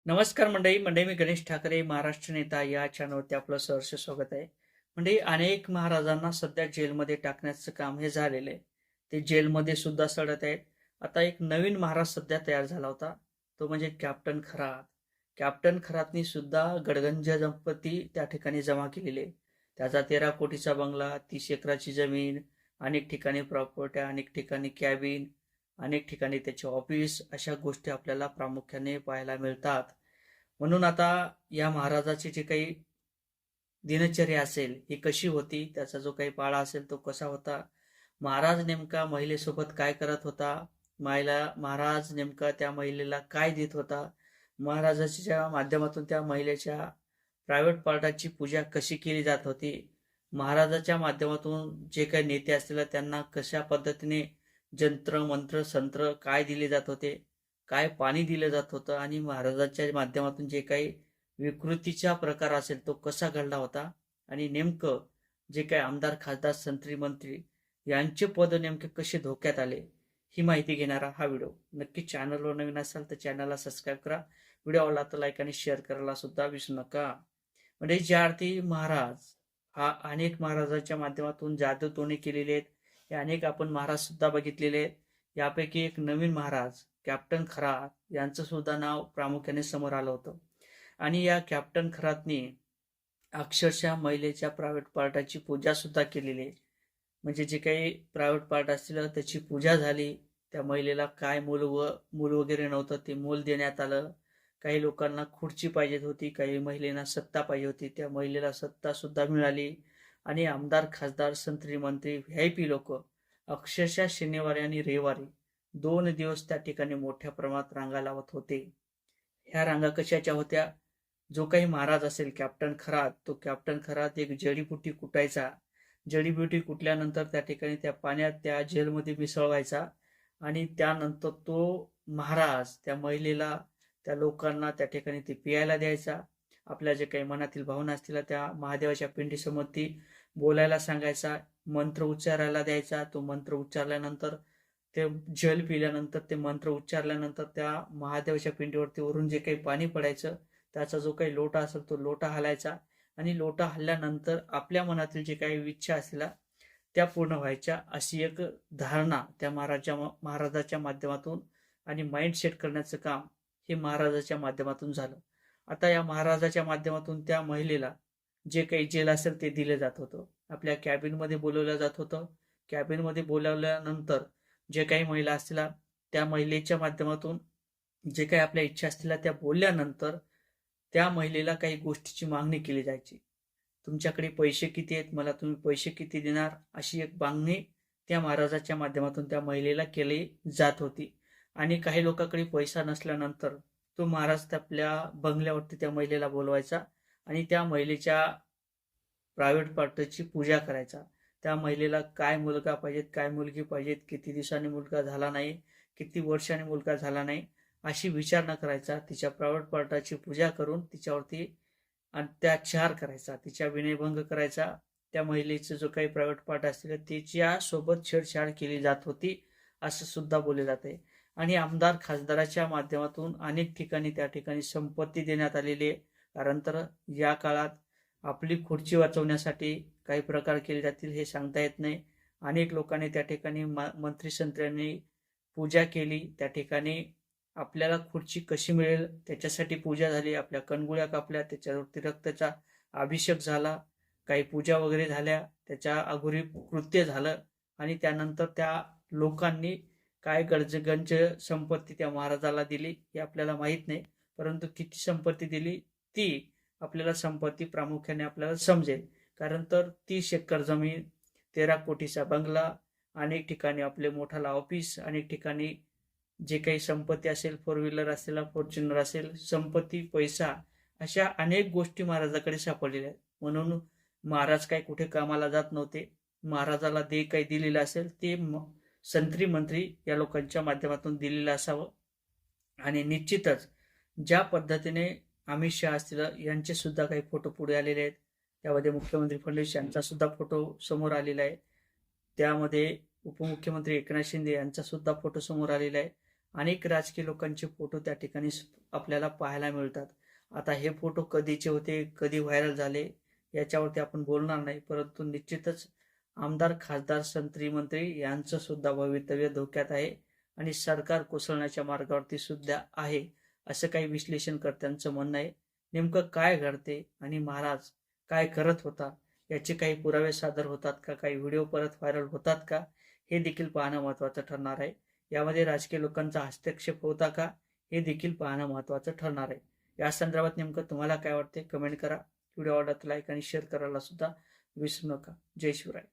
नमस्कार मंडळी मी गणेश ठाकरे महाराष्ट्र नेता या चॅनलवरती आपलं सहर्ष स्वागत आहे. मंडळी, अनेक महाराजांना सध्या जेलमध्ये टाकण्याचं काम हे झालेलं आहे. ते जेलमध्ये सुद्धा सडत आहेत. आता एक नवीन महाराज सध्या तयार झाला होता, तो म्हणजे कॅप्टन खरात. कॅप्टन खरातनी सुद्धा गडगंज संपत्ती त्या ठिकाणी जमा केलेली आहे. त्याचा 13 कोटीचा बंगला, 30 एकराची जमीन, अनेक ठिकाणी प्रॉपर्ट्या, अनेक ठिकाणी कॅबिन, अनेक ठिकाणी त्याचे ऑफिस, अशा गोष्टी आपल्याला प्रामुख्याने पाहायला मिळतात. म्हणून आता या महाराजाची जी काही दिनचर्या असेल ही कशी होती, त्याचा जो काही पाळा असेल तो कसा होता, महाराज नेमका महिलेसोबत काय करत होता, महाराज नेमका त्या महिलेला काय देत होता, महाराजाच्या माध्यमातून त्या महिलेच्या प्रायव्हेट पार्टाची पूजा कशी केली जात होती, महाराजाच्या माध्यमातून जे काही नेते असतील त्यांना कशा पद्धतीने जंत्र मंत्र संत्र काय दिले जात होते, काय पाणी दिलं जात होतं, आणि महाराजांच्या माध्यमातून जे काही विकृतीचा प्रकार असेल तो कसा घडला होता, आणि नेमकं जे काही आमदार खासदार संत्री मंत्री यांचे पद नेमके कसे धोक्यात आले, ही माहिती घेणारा हा व्हिडिओ. नक्की चॅनलवर नवीन असाल तर चॅनलला सबस्क्राईब करा, व्हिडिओ आवडला तर लाईक आणि शेअर करायला सुद्धा विसरू नका. म्हणजे ज्या अर्थी महाराज हा अनेक महाराजांच्या माध्यमातून जादूटोणे केलेले आहेत, हे अनेक आपण महाराज सुद्धा बघितलेले आहेत. यापैकी एक नवीन महाराज कॅप्टन खरात यांचं सुद्धा नाव प्रामुख्याने समोर आलं होतं. आणि या कॅप्टन खरातनी अक्षरशः महिलेच्या प्रायव्हेट पार्टाची पूजा सुद्धा केलेली आहे. म्हणजे जे काही प्रायव्हेट पार्ट असतील त्याची पूजा झाली. त्या महिलेला काय मूल वगैरे नव्हतं, ते मूल देण्यात आलं. काही लोकांना खुर्ची पाहिजे होती, काही महिलांना सत्ता पाहिजे होती, त्या महिलेला सत्ता सुद्धा मिळाली. आणि आमदार खासदार संत्री मंत्री व्हीआयपी लोक अक्षरशः शनिवारी आणि रविवारी 2 दिवस त्या ठिकाणी मोठ्या प्रमाणात रांगा लावत होते. ह्या रांगा कशाच्या होत्या? जो काही महाराज असेल कॅप्टन खरात, तो कॅप्टन खरात एक जडीबुटी कुटायचा. जडीबुटी कुटल्यानंतर त्या ठिकाणी त्या पाण्यात त्या जेलमध्ये मिसळवायचा, आणि त्यानंतर तो महाराज त्या महिलेला, त्या लोकांना त्या ठिकाणी ते पियायला द्यायचा. आपल्या जे काही मनातील भावना असतील त्या महादेवाच्या पिंडीसमोर ती बोलायला सांगायचा, मंत्र उच्चारायला द्यायचा. तो मंत्र उच्चारल्यानंतर, ते जल पिल्यानंतर, ते मंत्र उच्चारल्यानंतर त्या महादेवाच्या पिंडीवरती वरून जे काही पाणी पडायचं, त्याचा जो काही लोटा असेल तो लोटा हलायचा. आणि लोटा हल्ल्यानंतर आपल्या मनातील जे काही इच्छा असतील त्या पूर्ण व्हायच्या, अशी एक धारणा त्या महाराजाच्या माध्यमातून आणि माइंडसेट करण्याचं काम हे महाराजाच्या माध्यमातून झालं. आता या महाराजाच्या माध्यमातून त्या महिलेला जे काही जेल असेल ते दिलं जात होतं. आपल्या कॅबिनमध्ये बोलवलं जात होतं. कॅबिनमध्ये बोलावल्यानंतर जे काही महिला असतील त्या महिलेच्या माध्यमातून जे काही आपल्या इच्छा असतील त्या बोलल्यानंतर त्या महिलेला काही गोष्टीची मागणी केली जायची. तुमच्याकडे पैसे किती आहेत, मला तुम्ही पैसे किती देणार, अशी एक मागणी त्या महाराजाच्या माध्यमातून त्या महिलेला केली जात होती. आणि काही लोकांकडे पैसा नसल्यानंतर तो महाराज आपल्या बंगल्यावरती त्या महिलेला बोलवायचा आणि त्या महिलेच्या प्रायव्हेट पार्टची पूजा करायचा. त्या महिलेला काय मुलगा पाहिजेत, काय मुलगी पाहिजेत, किती दिवसांनी मुलगा झाला नाही, किती वर्षांनी मुलगा झाला नाही, अशी विचार न करायचा. तिच्या प्रायव्हेट पार्टाची पूजा करून तिच्यावरती अत्याचार करायचा, तिच्या विनयभंग करायचा. त्या महिलेचं जो काही प्रायव्हेट पार्ट असतील तिच्या सोबत छेडछाड केली जात होती, असं सुद्धा बोलले जाते. आणि आमदार खासदाराच्या माध्यमातून अनेक ठिकाणी त्या ठिकाणी संपत्ती देण्यात आलेली आहे. कारण तर या काळात आपली खुर्ची वाचवण्यासाठी काही प्रकार केले जातील हे सांगता येत नाही. अनेक लोकांनी त्या ठिकाणी मंत्री संत्र्यांनी पूजा केली. त्या ठिकाणी आपल्याला खुर्ची कशी मिळेल त्याच्यासाठी पूजा झाली. आपल्या कणगुळ्या कापल्या, त्याच्यावरती रक्ताचा अभिषेक झाला, काही पूजा वगैरे झाल्या, त्याच्या अघोरी कृत्य झालं. आणि त्यानंतर त्या लोकांनी काय गंज संपत्ती त्या महाराजाला दिली हे आपल्याला माहीत नाही. परंतु किती संपत्ती दिली ती आपल्याला संपत्ती प्रामुख्याने आपल्याला समजेल. कारण तर 30 एकर जमीन, 13 कोटीचा बंगला, अनेक ठिकाणी आपले मोठाला ऑफिस, अनेक ठिकाणी जे काही संपत्ती असेल, 4 व्हीलर असेल, फॉर्च्युनर असेल, संपत्ती, पैसा, अशा अनेक गोष्टी महाराजाकडे सापडलेल्या आहेत. म्हणून महाराज काही कुठे कामाला जात नव्हते. महाराजाला जे काही दिलेलं असेल ते संत्री मंत्री या लोकांच्या माध्यमातून दिलेलं असावं. आणि निश्चितच ज्या पद्धतीने अमित शहा असतील यांचे सुद्धा काही फोटो पुढे आलेले आहेत. त्यामध्ये मुख्यमंत्री फडणवीस यांचा सुद्धा फोटो समोर आलेला आहे. त्यामध्ये उपमुख्यमंत्री एकनाथ शिंदे यांचा सुद्धा फोटो समोर आलेला आहे. अनेक राजकीय लोकांचे फोटो त्या ठिकाणी आपल्याला पाहायला मिळतात. आता हे फोटो कधीचे होते, कधी व्हायरल झाले याच्यावरती आपण बोलणार नाही, परंतु निश्चितच आमदार, खासदार, संत्री, मंत्री यांचं सुद्धा भवितव्य धोक्यात आहे आणि सरकार कोसळण्याच्या मार्गावरती सुद्धा आहे, असं काही विश्लेषणकर्त्यांचं म्हणणं आहे. नेमकं काय घडते आणि महाराज काय करत होता याचे काही पुरावे सादर होतात का, काही व्हिडिओ परत व्हायरल होतात का, हे देखील पाहणं महत्त्वाचं ठरणार आहे. यामध्ये राजकीय लोकांचा हस्तक्षेप होता का, हे देखील पाहणं महत्त्वाचं ठरणार आहे. या संदर्भात नेमकं तुम्हाला काय वाटते कमेंट करा. व्हिडिओ आवडला तर लाईक आणि शेअर करायला सुद्धा विसरू नका. जय शिवराय.